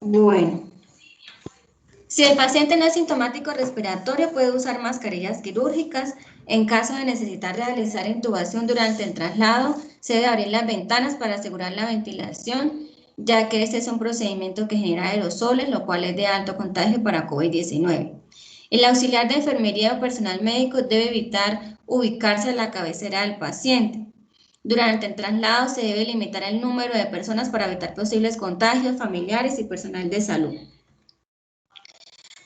Bueno, si el paciente no es sintomático respiratorio, puede usar mascarillas quirúrgicas. En caso de necesitar realizar intubación durante el traslado, se debe abrir las ventanas para asegurar la ventilación, ya que este es un procedimiento que genera aerosoles, lo cual es de alto contagio para COVID-19. El auxiliar de enfermería o personal médico debe evitar ubicarse a la cabecera del paciente. Durante el traslado se debe limitar el número de personas para evitar posibles contagios familiares y personal de salud.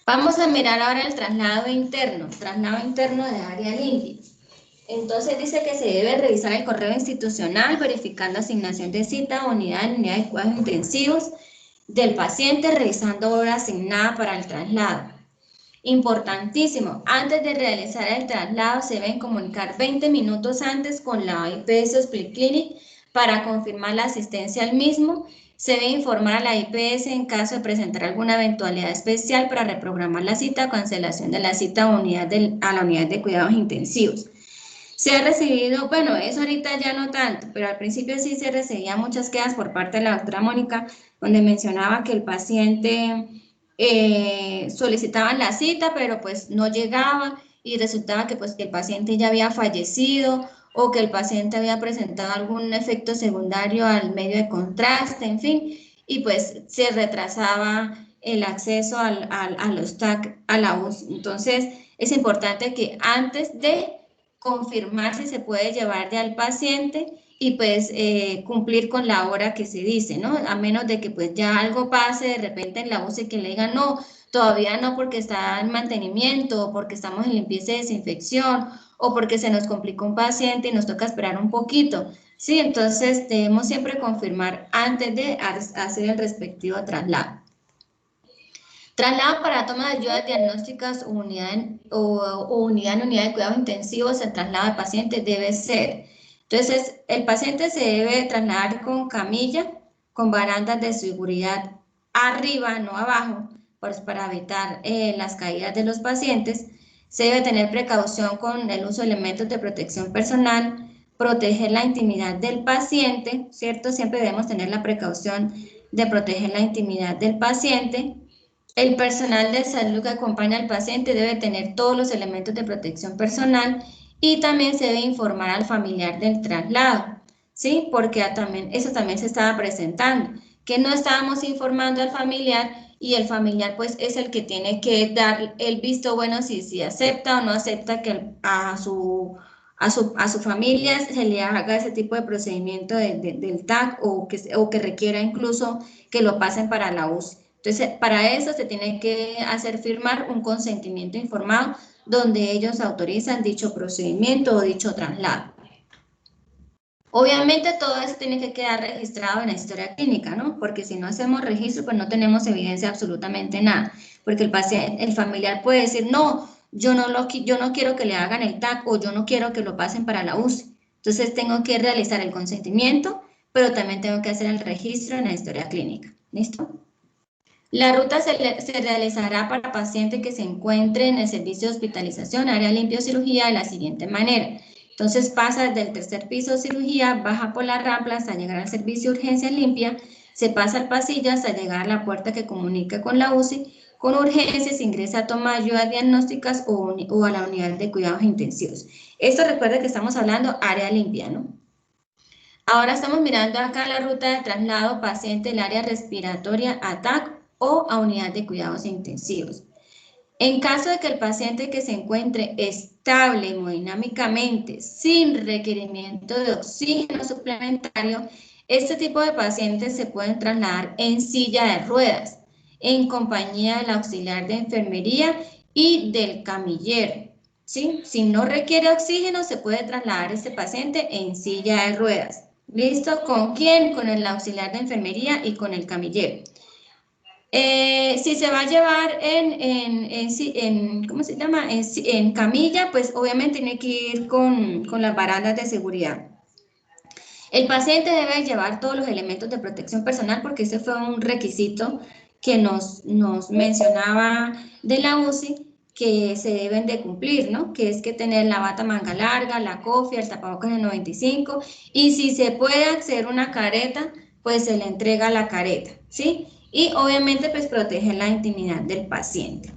Vamos a mirar ahora el traslado interno de área limpia. Entonces dice que se debe revisar el correo institucional verificando asignación de cita, unidad de cuidados intensivos del paciente, revisando hora asignada para el traslado. Importantísimo, antes de realizar el traslado se deben comunicar 20 minutos antes con la IPS o Split Clinic para confirmar la asistencia al mismo. Se debe informar a la IPS en caso de presentar alguna eventualidad especial para reprogramar la cita o cancelación de la cita a la unidad de cuidados intensivos. Se ha recibido, bueno, eso ahorita ya no tanto, pero al principio sí se recibía muchas quejas por parte de la doctora Mónica, donde mencionaba que el paciente solicitaban la cita, pero pues no llegaba y resultaba que pues que el paciente ya había fallecido o que el paciente había presentado algún efecto secundario al medio de contraste, en fin, y pues se retrasaba el acceso a los TAC a la UCI. Entonces, es importante que antes de confirmar si se puede llevar ya al paciente y pues cumplir con la hora que se dice, ¿no? A menos de que pues ya algo pase de repente en la UCI que le digan no, todavía no porque está en mantenimiento, o porque estamos en limpieza y desinfección, o porque se nos complicó un paciente y nos toca esperar un poquito, ¿sí? Entonces debemos siempre confirmar antes de hacer el respectivo traslado. Traslado para toma de ayudas diagnósticas o unidad en unidad de cuidados intensivos, el traslado de paciente debe ser. Entonces, el paciente se debe trasladar con camilla, con barandas de seguridad arriba, no abajo, pues para evitar las caídas de los pacientes. Se debe tener precaución con el uso de elementos de protección personal, proteger la intimidad del paciente, ¿cierto? Siempre debemos tener la precaución de proteger la intimidad del paciente. El personal de salud que acompaña al paciente debe tener todos los elementos de protección personal y también se debe informar al familiar del traslado, ¿sí? Porque eso también se estaba presentando, que no estábamos informando al familiar y el familiar pues es el que tiene que dar el visto bueno si acepta o no acepta que a su familia se le haga ese tipo de procedimiento del TAC o que requiera incluso que lo pasen para la UCI. Entonces, para eso se tiene que hacer firmar un consentimiento informado donde ellos autorizan dicho procedimiento o dicho traslado. Obviamente todo eso tiene que quedar registrado en la historia clínica, ¿no? Porque si no hacemos registro, pues no tenemos evidencia de absolutamente nada. Porque el familiar puede decir, no, yo no quiero que le hagan el TAC o yo no quiero que lo pasen para la UCI. Entonces tengo que realizar el consentimiento, pero también tengo que hacer el registro en la historia clínica. ¿Listo? La ruta se realizará para paciente que se encuentre en el servicio de hospitalización, área limpia o cirugía de la siguiente manera. Entonces pasa desde el tercer piso de cirugía, baja por la rampa hasta llegar al servicio de urgencia limpia, se pasa al pasillo hasta llegar a la puerta que comunica con la UCI, con urgencias ingresa a toma de ayudas diagnósticas o a la unidad de cuidados intensivos. Esto recuerda que estamos hablando área limpia, ¿no? Ahora estamos mirando acá la ruta de traslado paciente del área respiratoria a TAC o a unidad de cuidados intensivos. En caso de que el paciente que se encuentre estable hemodinámicamente sin requerimiento de oxígeno suplementario, este tipo de pacientes se pueden trasladar en silla de ruedas, en compañía del auxiliar de enfermería y del camillero, ¿sí? Si no requiere oxígeno, se puede trasladar este paciente en silla de ruedas. ¿Listo? ¿Con quién? Con el auxiliar de enfermería y con el camillero. Si se va a llevar ¿cómo se llama? En camilla, pues obviamente tiene que ir con las barandas de seguridad. El paciente debe llevar todos los elementos de protección personal porque ese fue un requisito que nos mencionaba de la UCI que se deben de cumplir, ¿no? Que es que tener la bata manga larga, la cofia, el tapabocas de 95 y si se puede hacer una careta, pues se le entrega la careta, ¿sí? y obviamente pues proteger la intimidad del paciente.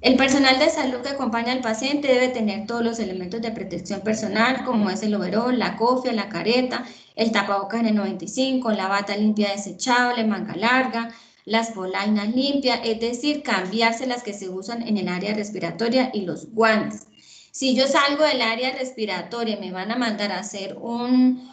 El personal de salud que acompaña al paciente debe tener todos los elementos de protección personal, como es el overol, la cofia, la careta, el tapabocas N95, la bata limpia desechable, manga larga, las polainas limpias, es decir, cambiarse las que se usan en el área respiratoria y los guantes. Si yo salgo del área respiratoria y me van a mandar a hacer un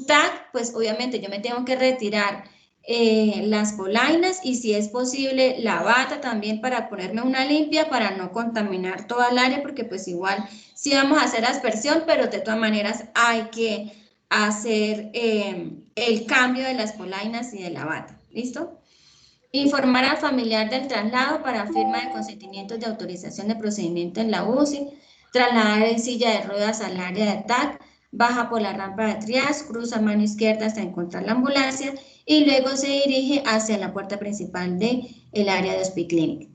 TAC, pues obviamente yo me tengo que retirar las polainas y si es posible la bata también para ponerme una limpia para no contaminar toda el área porque pues igual sí vamos a hacer aspersión, pero de todas maneras hay que hacer el cambio de las polainas y de la bata. ¿Listo? Informar al familiar del traslado para firma de consentimientos de autorización de procedimiento en la UCI, trasladar en silla de ruedas al área de TAC, baja por la rampa de triage, cruza mano izquierda hasta encontrar la ambulancia y luego se dirige hacia la puerta principal del área de Hospiclinic.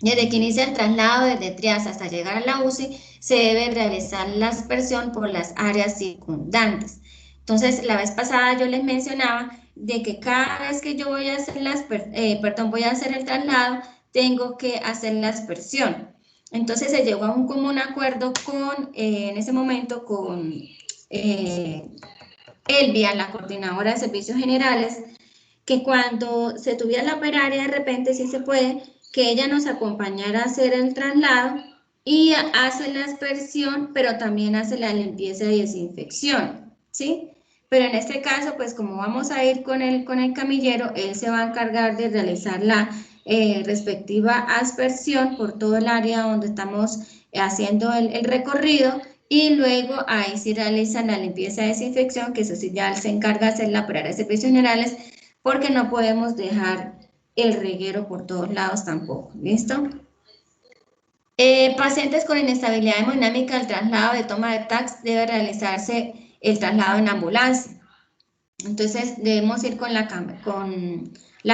Desde que inicia el traslado desde triage hasta llegar a la UCI, se debe realizar la aspersión por las áreas circundantes. Entonces, la vez pasada yo les mencionaba de que cada vez que yo voy a hacer voy a hacer el traslado, tengo que hacer la aspersión. Entonces se llegó a un común acuerdo con, en ese momento, con Elvia, la coordinadora de servicios generales, que cuando se tuviera la operaria, de repente, si se puede, que ella nos acompañara a hacer el traslado y hace la aspersión, pero también hace la limpieza y desinfección, ¿sí? Pero en este caso, pues como vamos a ir con el camillero, él se va a encargar de realizar la respectiva aspersión por todo el área donde estamos haciendo el recorrido y luego ahí sí realizan la limpieza y desinfección, que eso sí ya se encarga de hacer la operaria de servicios generales, porque no podemos dejar el reguero por todos lados tampoco, ¿listo? Pacientes con inestabilidad hemodinámica, el traslado de toma de TACs debe realizarse el traslado en ambulancia. Entonces debemos ir con la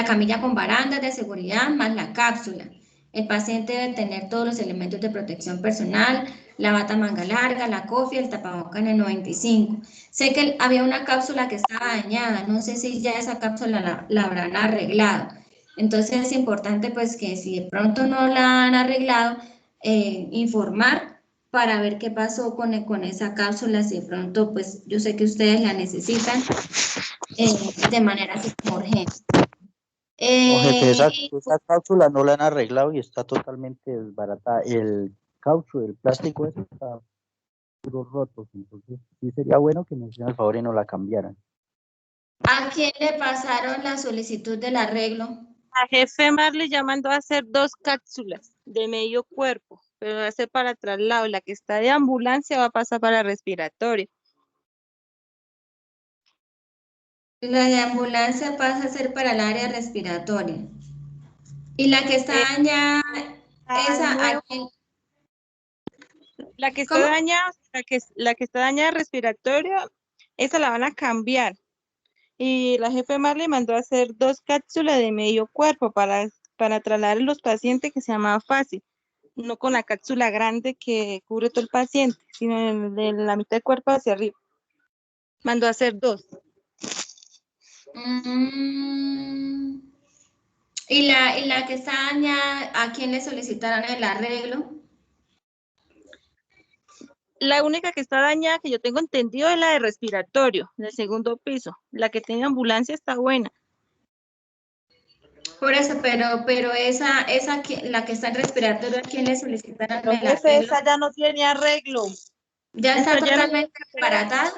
camilla con barandas de seguridad más la cápsula. El paciente debe tener todos los elementos de protección personal, la bata manga larga, la cofia, el tapabocas N95. Sé que había una cápsula que estaba dañada, no sé si ya esa cápsula la habrán arreglado. Entonces es importante pues que si de pronto no la han arreglado, informar para ver qué pasó con esa cápsula, si de pronto pues yo sé que ustedes la necesitan de manera así como urgente. No, jefe, esa cápsula no la han arreglado y está totalmente desbaratada. El caucho, el plástico ese está puros rotos, entonces sí sería bueno que nos hicieran el favor y nos la cambiaran. ¿A quién le pasaron la solicitud del arreglo? A jefe Marley ya mandó a hacer 2 cápsulas de medio cuerpo, pero va a ser para traslado. La que está de ambulancia va a pasar para respiratorio. La de ambulancia pasa a ser para el área respiratoria. Y la que está dañada, esa, ¿a quién? La que está ¿Cómo? dañada, la que está dañada respiratorio, esa la van a cambiar. Y la jefe Marley mandó a hacer 2 cápsulas de medio cuerpo para trasladar a los pacientes, que se llama fácil, no con la cápsula grande que cubre todo el paciente, sino de la mitad del cuerpo hacia arriba. Mandó a hacer 2. ¿Y la que está dañada, a quién le solicitaron el arreglo? La única que está dañada, que yo tengo entendido, es la de respiratorio, del segundo piso. La que tiene ambulancia está buena. Por eso, pero esa la que está en respiratorio, ¿a quién le solicitaron Pero el jefe, arreglo? esa ya no tiene arreglo. ¿Ya está Esa ya no- totalmente desbaratada?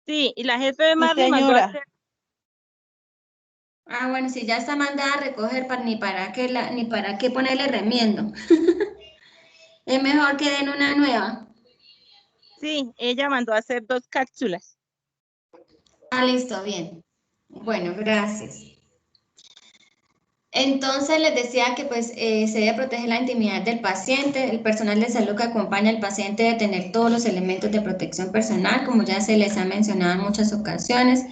Sí, y la jefe de Sí, Marley mandó a señora. hacer. Ah, bueno, si ya está mandada a recoger, ni para qué ponerle remiendo. Es mejor que den una nueva. Sí, ella mandó a hacer 2 cápsulas. Ah, listo, bien. Bueno, gracias. Entonces les decía que pues se debe proteger la intimidad del paciente. El personal de salud que acompaña al paciente debe tener todos los elementos de protección personal, como ya se les ha mencionado en muchas ocasiones.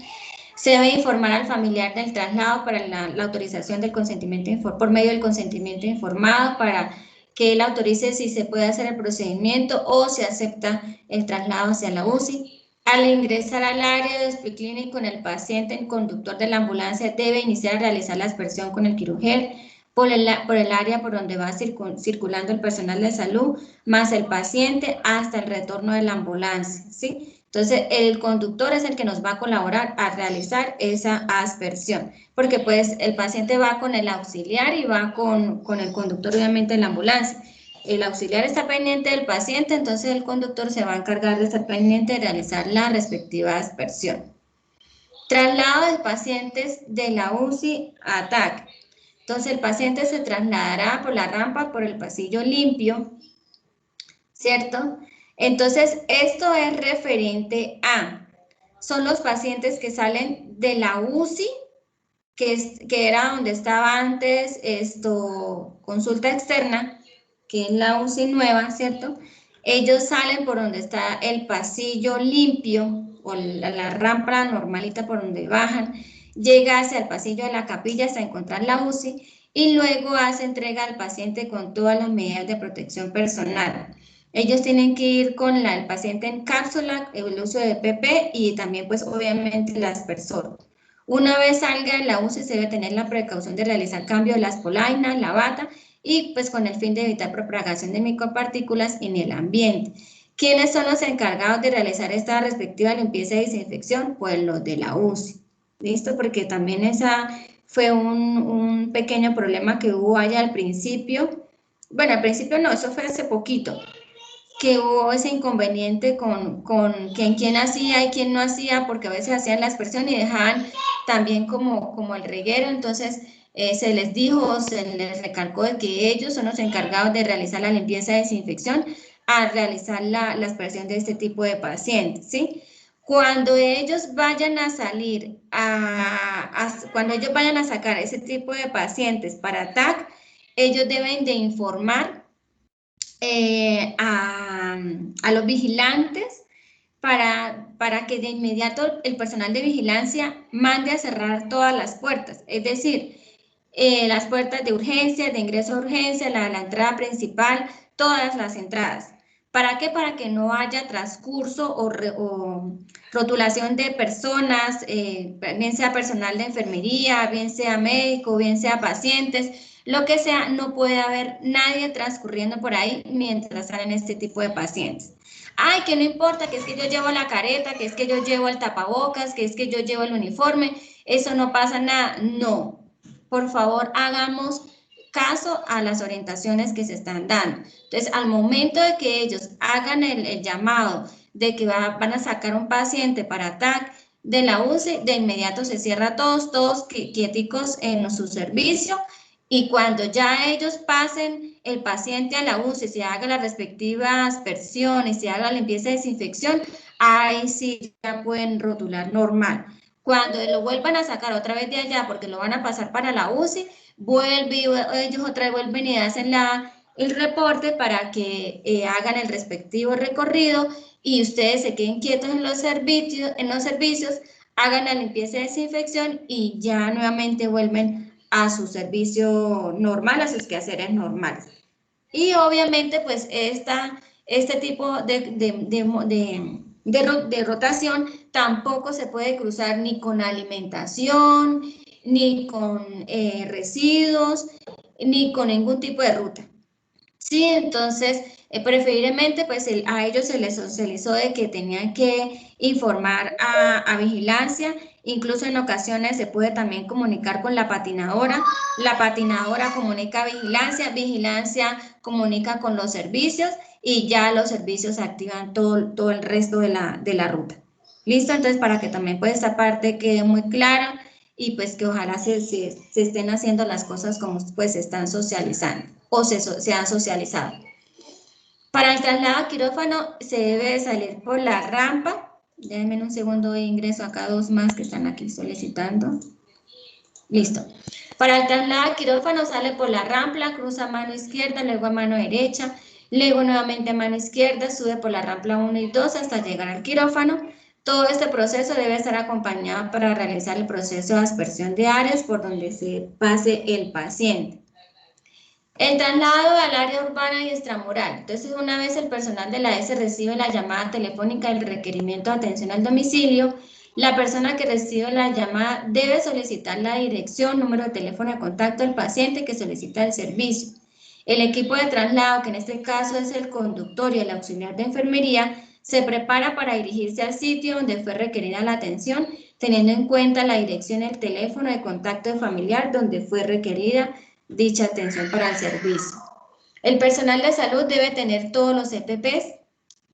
Se debe informar al familiar del traslado para la autorización del consentimiento por medio del consentimiento informado para que él autorice si se puede hacer el procedimiento o se acepta el traslado hacia la UCI. Al ingresar al área de hospital con el paciente, el conductor de la ambulancia debe iniciar a realizar la aspersión con el quirúrgico por el área por donde va circulando el personal de salud, más el paciente hasta el retorno de la ambulancia, ¿sí? Entonces, el conductor es el que nos va a colaborar a realizar esa aspersión, porque pues el paciente va con el auxiliar y va con el conductor, obviamente, en la ambulancia. El auxiliar está pendiente del paciente, entonces el conductor se va a encargar de estar pendiente de realizar la respectiva aspersión. Traslado de pacientes de la UCI a TAC. Entonces el paciente se trasladará por la rampa, por el pasillo limpio, ¿cierto? Entonces esto es referente a, son los pacientes que salen de la UCI, que era donde estaba antes consulta externa, que es la UCI nueva, ¿cierto? Ellos salen por donde está el pasillo limpio o la rampa normalita por donde bajan, llega hacia el pasillo de la capilla hasta encontrar la UCI y luego hace entrega al paciente con todas las medidas de protección personal. Ellos tienen que ir con el paciente en cápsula, el uso de PP y también pues obviamente el aspersor. Una vez salga de la UCI se debe tener la precaución de realizar cambio de las polainas, la bata y pues con el fin de evitar propagación de micropartículas en el ambiente. ¿Quiénes son los encargados de realizar esta respectiva limpieza y desinfección? Pues los de la UCI. ¿Listo? Porque también esa fue un pequeño problema que hubo allá al principio. Bueno, al principio no, eso fue hace poquito, que hubo ese inconveniente con quién hacía y quién no hacía, porque a veces hacían la aspersión y dejaban también como el reguero, entonces se les dijo, se les recalcó de que ellos son los encargados de realizar la limpieza y desinfección a realizar la aspersión de este tipo de pacientes, ¿sí? Cuando ellos vayan a salir, cuando ellos vayan a sacar ese tipo de pacientes para TAC, ellos deben de informar a los vigilantes para que de inmediato el personal de vigilancia mande a cerrar todas las puertas, es decir, las puertas de urgencia, de ingreso a urgencia, la entrada principal, todas las entradas. ¿Para qué? Para que no haya transcurso o rotulación de personas, bien sea personal de enfermería, bien sea médico, bien sea pacientes, lo que sea, no puede haber nadie transcurriendo por ahí mientras salen este tipo de pacientes. Ay, que no importa, que es que yo llevo la careta, que es que yo llevo el tapabocas, que es que yo llevo el uniforme, eso no pasa nada. No, por favor, hagamos caso a las orientaciones que se están dando. Entonces, al momento de que ellos hagan el llamado de que van a sacar un paciente para TAC de la UCI, de inmediato se cierra todos quieticos en su servicio, y cuando ya ellos pasen el paciente a la UCI, se haga la respectiva aspersión y se haga la limpieza y desinfección, ahí sí ya pueden rotular normal. Cuando lo vuelvan a sacar otra vez de allá porque lo van a pasar para la UCI, ellos otra vez vuelven y hacen el reporte para que hagan el respectivo recorrido y ustedes se queden quietos en los servicios, hagan la limpieza y desinfección y ya nuevamente vuelven a su servicio normal, a sus quehaceres normales. Y obviamente, pues, este tipo de rotación tampoco se puede cruzar ni con alimentación, ni con residuos, ni con ningún tipo de ruta. Sí, entonces, preferiblemente, pues a ellos se les socializó de que tenían que informar a vigilancia, incluso en ocasiones se puede también comunicar con la patinadora comunica a vigilancia, vigilancia comunica con los servicios y ya los servicios activan todo el resto de la ruta. ¿Listo? Entonces, para que también pues esta parte quede muy clara y pues que ojalá se estén haciendo las cosas como pues se están socializando o se han socializado. Para el traslado a quirófano se debe salir por la rampa. Déjenme un segundo, ingreso acá dos más que están aquí solicitando. Listo. Para el traslado a quirófano sale por la rampa, cruza a mano izquierda, luego a mano derecha, luego nuevamente a mano izquierda, sube por la rampa 1 y 2 hasta llegar al quirófano. Todo este proceso debe estar acompañado para realizar el proceso de aspersión de áreas por donde se pase el paciente. El traslado al área urbana y extramural. Entonces, una vez el personal de la ES recibe la llamada telefónica del requerimiento de atención al domicilio, la persona que recibe la llamada debe solicitar la dirección, número de teléfono de contacto del paciente que solicita el servicio. El equipo de traslado, que en este caso es el conductor y el auxiliar de enfermería, se prepara para dirigirse al sitio donde fue requerida la atención, teniendo en cuenta la dirección y el teléfono de contacto familiar donde fue requerida dicha atención para el servicio. El personal de salud debe tener todos los EPPs,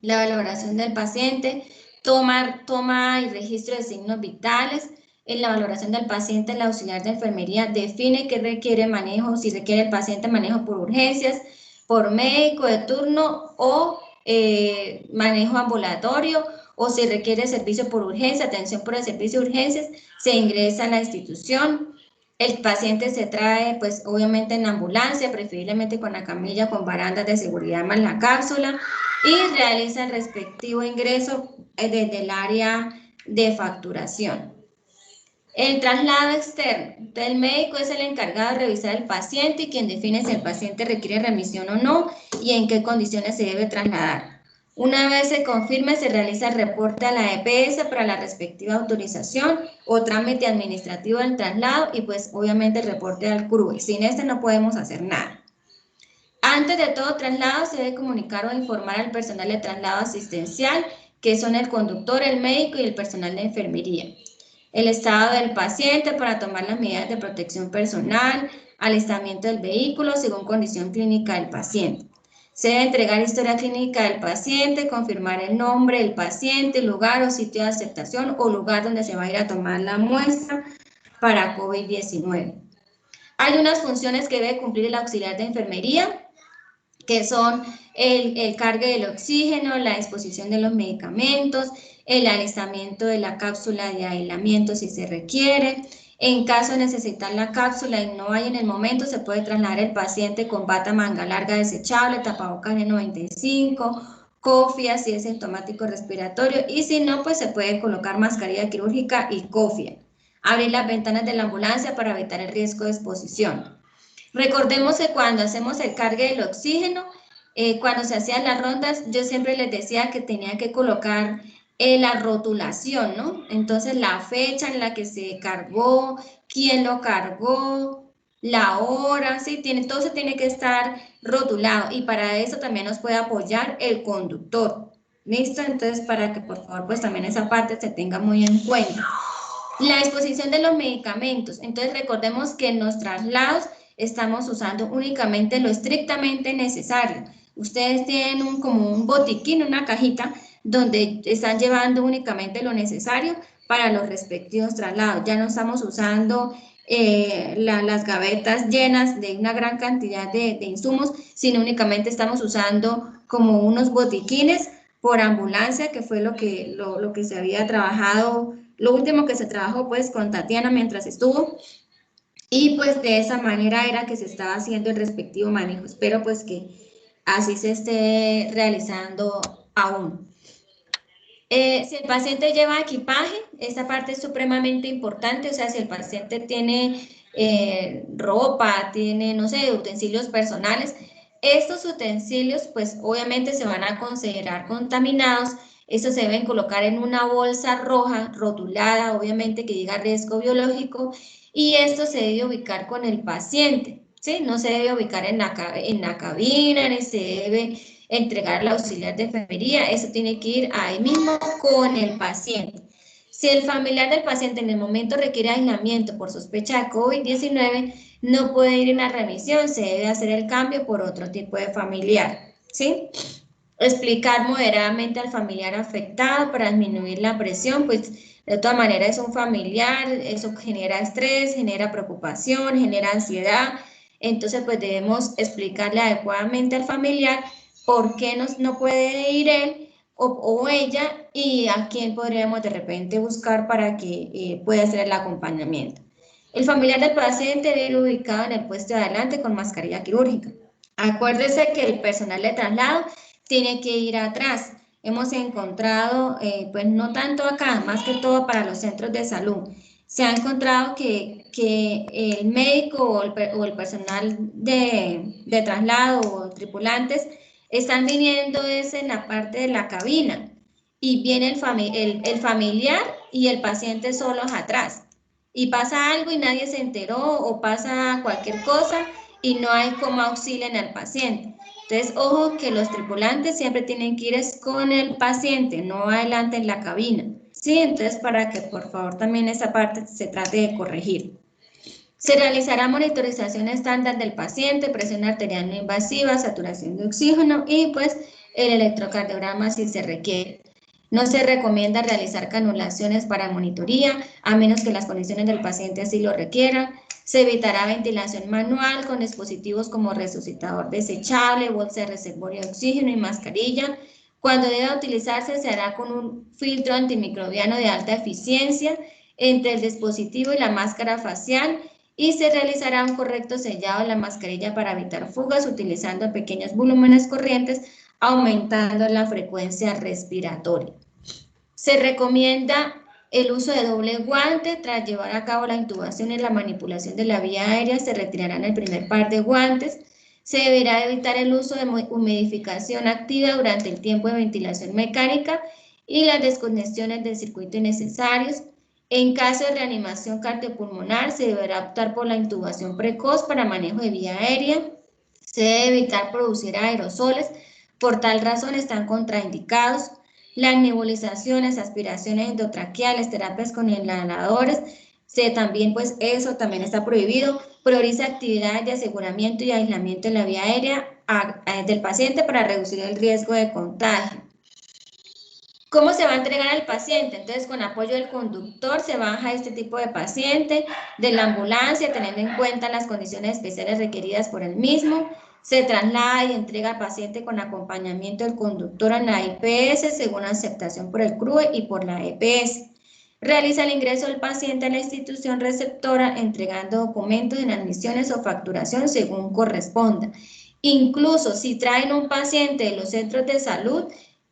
la valoración del paciente, toma y registro de signos vitales. En la valoración del paciente, el auxiliar de enfermería define qué requiere manejo, si requiere el paciente manejo por urgencias, por médico de turno o manejo ambulatorio, o si requiere servicio por urgencia, atención por el servicio de urgencias, se ingresa a la institución. El paciente se trae, pues, obviamente en ambulancia, preferiblemente con la camilla, con barandas de seguridad más la cápsula, y realiza el respectivo ingreso desde el área de facturación. El traslado externo. El médico es el encargado de revisar al paciente y quien define si el paciente requiere remisión o no y en qué condiciones se debe trasladar. Una vez se confirme, se realiza el reporte a la EPS para la respectiva autorización o trámite administrativo del traslado y pues obviamente el reporte al CRUE. Sin este no podemos hacer nada. Antes de todo traslado se debe comunicar o informar al personal de traslado asistencial, que son el conductor, el médico y el personal de enfermería. El estado del paciente para tomar las medidas de protección personal, alistamiento del vehículo según condición clínica del paciente. Se debe entregar historia clínica del paciente, confirmar el nombre del paciente, lugar o sitio de aceptación o lugar donde se va a ir a tomar la muestra para COVID-19. Hay unas funciones que debe cumplir el auxiliar de enfermería, que son el cargue del oxígeno, la disposición de los medicamentos, el alistamiento de la cápsula de aislamiento si se requiere. En caso de necesitar la cápsula y no hay en el momento, se puede trasladar el paciente con bata manga larga desechable, tapabocas N95, cofia si es sintomático respiratorio y si no, pues se puede colocar mascarilla quirúrgica y cofia. Abrir las ventanas de la ambulancia para evitar el riesgo de exposición. Recordemos que cuando hacemos el cargue del oxígeno, cuando se hacían las rondas, yo siempre les decía que tenía que colocar la rotulación, ¿no? Entonces, la fecha en la que se cargó, quién lo cargó, la hora, ¿sí? Todo se tiene que estar rotulado y para eso también nos puede apoyar el conductor. ¿Listo? Entonces, para que por favor, pues también esa parte se tenga muy en cuenta. La disposición de los medicamentos. Entonces, recordemos que en los traslados estamos usando únicamente lo estrictamente necesario. Ustedes tienen como un botiquín, una cajita, donde están llevando únicamente lo necesario para los respectivos traslados. Ya no estamos usando las gavetas llenas de una gran cantidad de insumos, sino únicamente estamos usando como unos botiquines por ambulancia, que fue lo que se había trabajado, lo último que se trabajó pues con Tatiana mientras estuvo, y pues de esa manera era que se estaba haciendo el respectivo manejo. Espero pues que así se esté realizando aún. Si el paciente lleva equipaje, esta parte es supremamente importante, o sea, si el paciente tiene ropa, tiene, no sé, utensilios personales, estos utensilios pues obviamente se van a considerar contaminados. Estos se deben colocar en una bolsa roja, rotulada, obviamente que diga riesgo biológico, y esto se debe ubicar con el paciente, ¿sí? No se debe ubicar en la cabina, ni se debe entregar al auxiliar de enfermería, eso tiene que ir ahí mismo con el paciente. Si el familiar del paciente en el momento requiere aislamiento por sospecha de COVID-19, no puede ir en la remisión, se debe hacer el cambio por otro tipo de familiar, ¿sí? Explicar moderadamente al familiar afectado para disminuir la presión, pues de todas maneras es un familiar, eso genera estrés, genera preocupación, genera ansiedad, entonces pues debemos explicarle adecuadamente al familiar por qué no puede ir él o ella y a quién podríamos de repente buscar para que pueda hacer el acompañamiento. El familiar del paciente debe ir ubicado en el puesto de adelante con mascarilla quirúrgica. Acuérdese que el personal de traslado tiene que ir atrás. Hemos encontrado, pues no tanto acá, más que todo para los centros de salud. se ha encontrado que el médico o el personal de traslado o tripulantes están viniendo en la parte de la cabina y viene el familiar y el paciente solos atrás. Y pasa algo y nadie se enteró o pasa cualquier cosa y no hay cómo auxilien al paciente. Entonces, ojo que los tripulantes siempre tienen que ir con el paciente, no adelante en la cabina. Sí, entonces para que por favor también esa parte se trate de corregir. Se realizará monitorización estándar del paciente, presión arterial no invasiva, saturación de oxígeno y pues el electrocardiograma si se requiere. No se recomienda realizar canulaciones para monitoría, a menos que las condiciones del paciente así lo requieran. Se evitará ventilación manual con dispositivos como resucitador desechable, bolsa de reservorio de oxígeno y mascarilla. Cuando deba utilizarse, se hará con un filtro antimicrobiano de alta eficiencia entre el dispositivo y la máscara facial y se realizará un correcto sellado de la mascarilla para evitar fugas utilizando pequeños volúmenes corrientes, aumentando la frecuencia respiratoria. Se recomienda el uso de doble guante. Tras llevar a cabo la intubación y la manipulación de la vía aérea, se retirarán el primer par de guantes. Se deberá evitar el uso de humidificación activa durante el tiempo de ventilación mecánica y las desconexiones del circuito innecesarios. En caso de reanimación cardiopulmonar, se deberá optar por la intubación precoz para manejo de vía aérea. Se debe evitar producir aerosoles, por tal razón están contraindicados. Las nebulizaciones, aspiraciones endotraqueales, terapias con inhaladores, también pues eso también está prohibido. Prioriza actividades de aseguramiento y aislamiento en la vía aérea del paciente para reducir el riesgo de contagio. ¿Cómo se va a entregar al paciente? Entonces, con apoyo del conductor se baja este tipo de paciente de la ambulancia, teniendo en cuenta las condiciones especiales requeridas por el mismo. Se traslada y entrega al paciente con acompañamiento del conductor en la EPS, según aceptación por el CRUE y por la EPS. Realiza el ingreso del paciente a la institución receptora, entregando documentos en admisiones o facturación según corresponda. Incluso si traen un paciente de los centros de salud,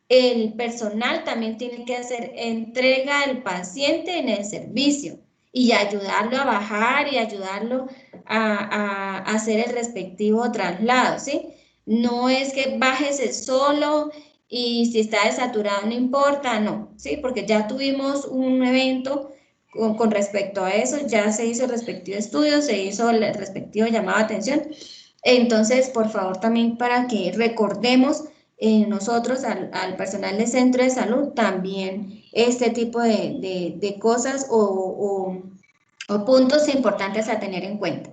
el personal también tiene que hacer entrega del paciente en el servicio y ayudarlo a bajar y ayudarlo a hacer el respectivo traslado, ¿sí? No es que bájese solo y si está desaturado no importa, no, ¿sí? Porque ya tuvimos un evento con respecto a eso, ya se hizo el respectivo estudio, se hizo el respectivo llamado de atención. Entonces, por favor, también para que recordemos nosotros al personal del centro de salud también este tipo de cosas o puntos importantes a tener en cuenta.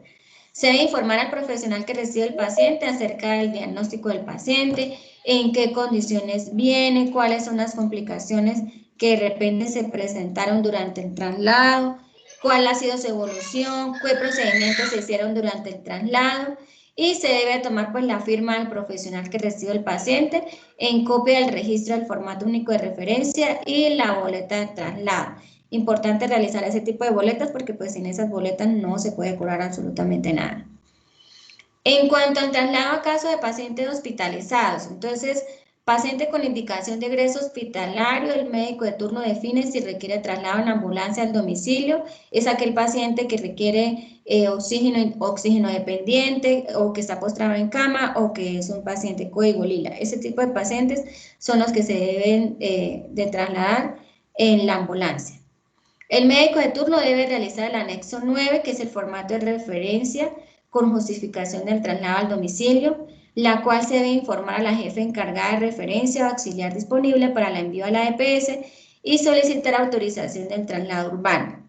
Se debe informar al profesional que recibe el paciente acerca del diagnóstico del paciente, en qué condiciones viene, cuáles son las complicaciones que de repente se presentaron durante el traslado, cuál ha sido su evolución, qué procedimientos se hicieron durante el traslado y se debe tomar pues la firma del profesional que recibe el paciente en copia del registro del formato único de referencia y la boleta de traslado. Importante realizar ese tipo de boletas porque pues sin esas boletas no se puede cobrar absolutamente nada. En cuanto al traslado a caso de pacientes hospitalizados, entonces, paciente con indicación de ingreso hospitalario, el médico de turno define si requiere traslado en ambulancia al domicilio, es aquel paciente que requiere oxígeno dependiente o que está postrado en cama o que es un paciente código lila. Ese tipo de pacientes son los que se deben de trasladar en la ambulancia. El médico de turno debe realizar el anexo 9, que es el formato de referencia con justificación del traslado al domicilio, la cual se debe informar a la jefe encargada de referencia o auxiliar disponible para el envío a la EPS y solicitar autorización del traslado urbano.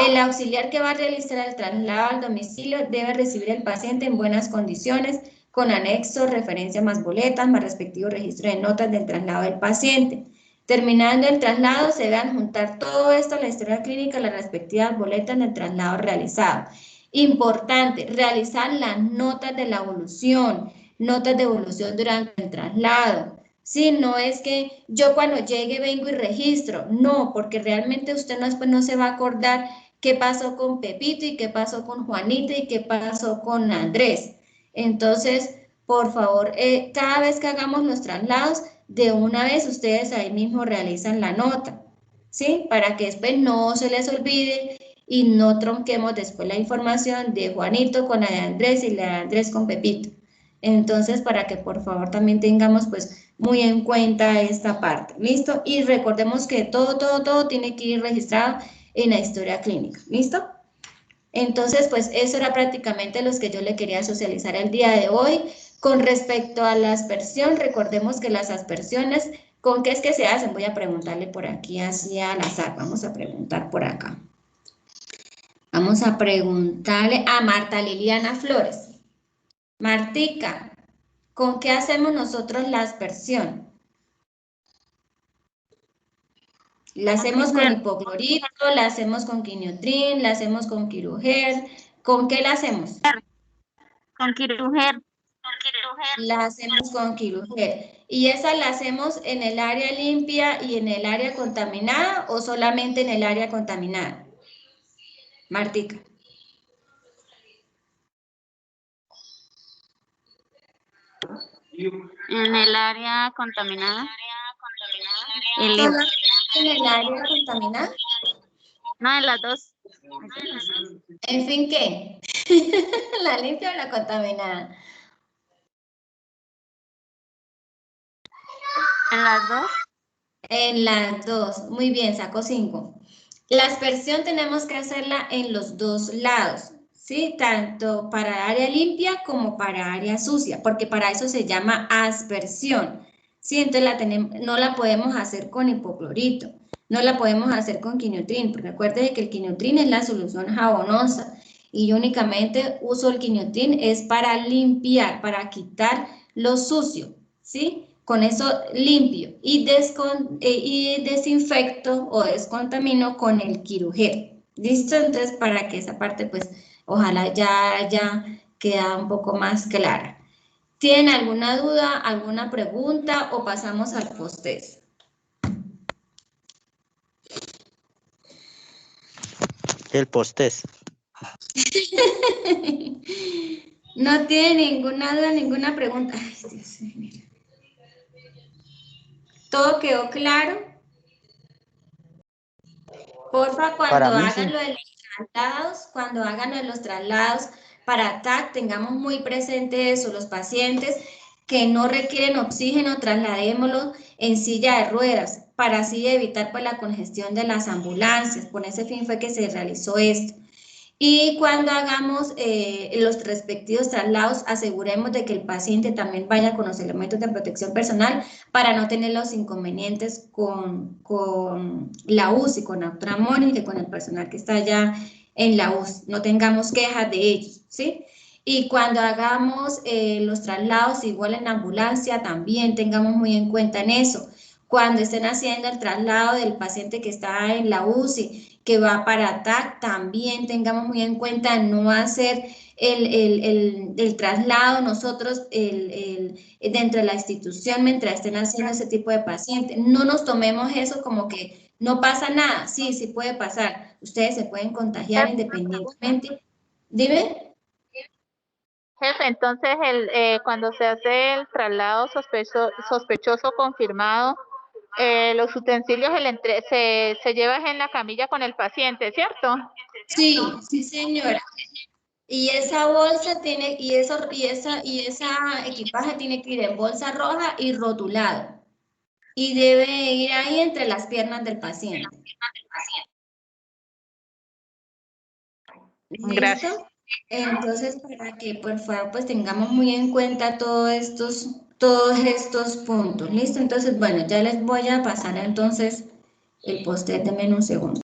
El auxiliar que va a realizar el traslado al domicilio debe recibir al paciente en buenas condiciones, con anexo, referencia más boletas, más respectivo registro de notas del traslado del paciente. Terminando el traslado, se debe adjuntar todo esto a la historia clínica, las respectivas boletas del traslado realizado. Importante, realizar las notas de la evolución, notas de evolución durante el traslado. Sí, no es que yo cuando llegue vengo y registro, no, porque realmente usted después no se va a acordar qué pasó con Pepito y qué pasó con Juanita y qué pasó con Andrés. Entonces, por favor, cada vez que hagamos los traslados, de una vez ustedes ahí mismo realizan la nota, ¿sí? Para que después no se les olvide y no tronquemos después la información de Juanito con la de Andrés y la de Andrés con Pepito. Entonces, para que por favor también tengamos pues muy en cuenta esta parte, ¿listo? Y recordemos que todo tiene que ir registrado en la historia clínica, ¿listo? Entonces, pues eso era prácticamente lo que yo le quería socializar el día de hoy. Con respecto a la aspersión, recordemos que las aspersiones, ¿con qué es que se hacen? Voy a preguntarle por aquí, así al azar, vamos a preguntar por acá. Vamos a preguntarle a Marta Liliana Flores. Martica, ¿con qué hacemos nosotros la aspersión? La hacemos con hipoclorito, la hacemos con quiniotrin, la hacemos con quiruger. ¿Con qué la hacemos? Con quiruger. La hacemos con quiruger. ¿Y esa la hacemos en el área limpia y en el área contaminada o solamente en el área contaminada? Martica. En el área contaminada. ¿Solamente en el área contaminada? No, en las dos. ¿En fin qué? ¿La limpia o la contaminada? En las dos. En las dos. Muy bien, sacó 5. La aspersión tenemos que hacerla en los dos lados, ¿sí? Tanto para área limpia como para área sucia, porque para eso se llama aspersión, ¿sí? Entonces no la podemos hacer con hipoclorito, no la podemos hacer con quiniotrin, porque recuerde que el quiniotrin es la solución jabonosa y yo únicamente uso el quiniotrin es para limpiar, para quitar lo sucio, ¿sí? Con eso limpio y desinfecto o descontamino con el quiruger. ¿Listo? Entonces, para que esa parte, pues, ojalá ya queda un poco más clara. ¿Tienen alguna duda, alguna pregunta o pasamos al post-test? El post-test. ¿No tiene ninguna duda, ninguna pregunta? Ay, Dios mío. ¿Todo quedó claro? Porfa, Para mí sí. cuando hagan lo de los traslados para TAC, tengamos muy presente eso, los pacientes que no requieren oxígeno, trasladémoslos en silla de ruedas, para así evitar pues la congestión de las ambulancias. Por ese fin fue que se realizó esto. Y cuando hagamos los respectivos traslados, aseguremos de que el paciente también vaya con los elementos de protección personal para no tener los inconvenientes con la UCI, con la doctora Mónica y con el personal que está allá en la UCI. No tengamos quejas de ellos, ¿sí? Y cuando hagamos los traslados, igual en la ambulancia, también tengamos muy en cuenta en eso. Cuando estén haciendo el traslado del paciente que está en la UCI, que va para TAC, también tengamos muy en cuenta no hacer el traslado nosotros dentro de la institución mientras estén haciendo ese tipo de pacientes. No nos tomemos eso como que no pasa nada. Sí, sí puede pasar. Ustedes se pueden contagiar independientemente. Dime. Jefe, entonces cuando se hace el traslado sospechoso confirmado, los utensilios se llevan en la camilla con el paciente, ¿cierto? Sí, sí, señora. Y esa bolsa tiene, y esa equipaje tiene que ir en bolsa roja y rotulado. Y debe ir ahí entre las piernas del paciente. Gracias. ¿Listo? Entonces, para que por favor pues tengamos muy en cuenta todos estos puntos. ¿Listo? Entonces, bueno, ya les voy a pasar entonces el post-it, denme un segundo.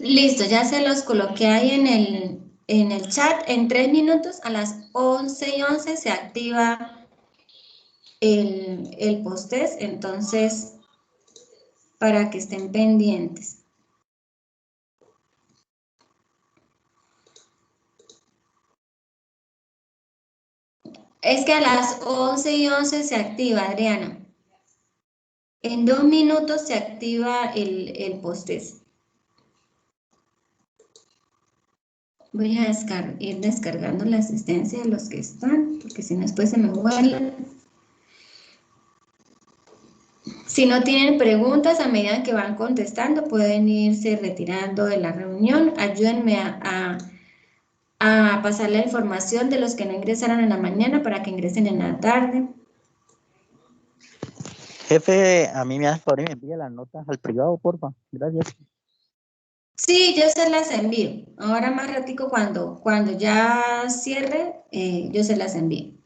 Listo, ya se los coloqué ahí en el chat, en 3 minutos, a las 11:11 se activa el post-test, entonces, para que estén pendientes. Es que a las 11:11 se activa, Adriana. En 2 minutos se activa el post-test. Voy a ir descargando la asistencia de los que están, porque si no después se me vuelve. Si no tienen preguntas, a medida que van contestando, pueden irse retirando de la reunión. Ayúdenme a pasar la información de los que no ingresaron en la mañana para que ingresen en la tarde. Jefe, a mí me hace favor y me envía las notas al privado, porfa. Gracias. Sí, yo se las envío. Ahora más ratico cuando ya cierre, yo se las envío.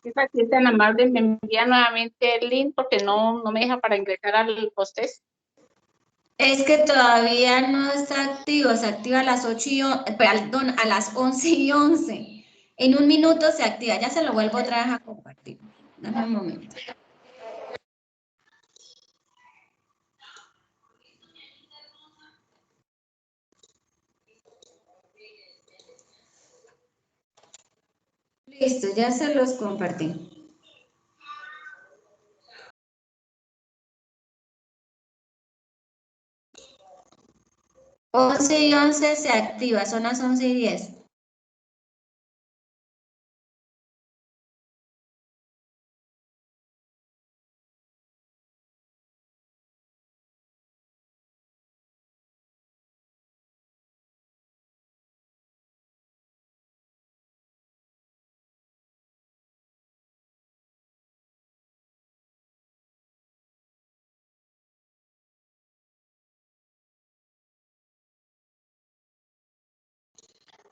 Jefa, si es tan amable, me envía nuevamente el link porque no me deja para ingresar al post-test. Es que todavía no está activo, se activa a las 11:11. En 1 minuto se activa, ya se lo vuelvo otra vez a compartir. Dame un momento. Listo, ya se los compartí. 11:11 se activa, son las 11:10.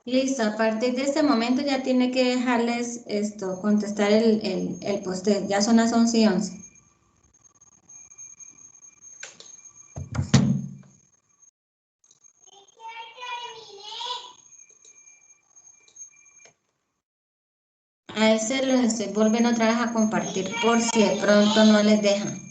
Listo, a partir de este momento ya tiene que dejarles contestar el post-it. Ya son las 11:11. A ese los estoy volviendo otra vez a compartir por si de pronto no les dejan.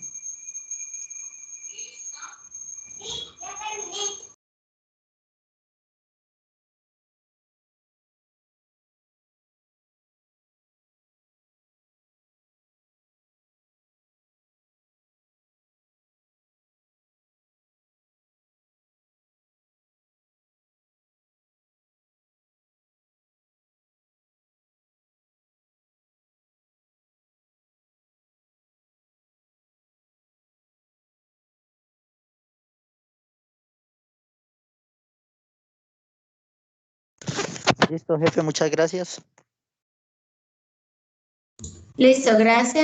Listo, jefe, muchas gracias. Listo, gracias.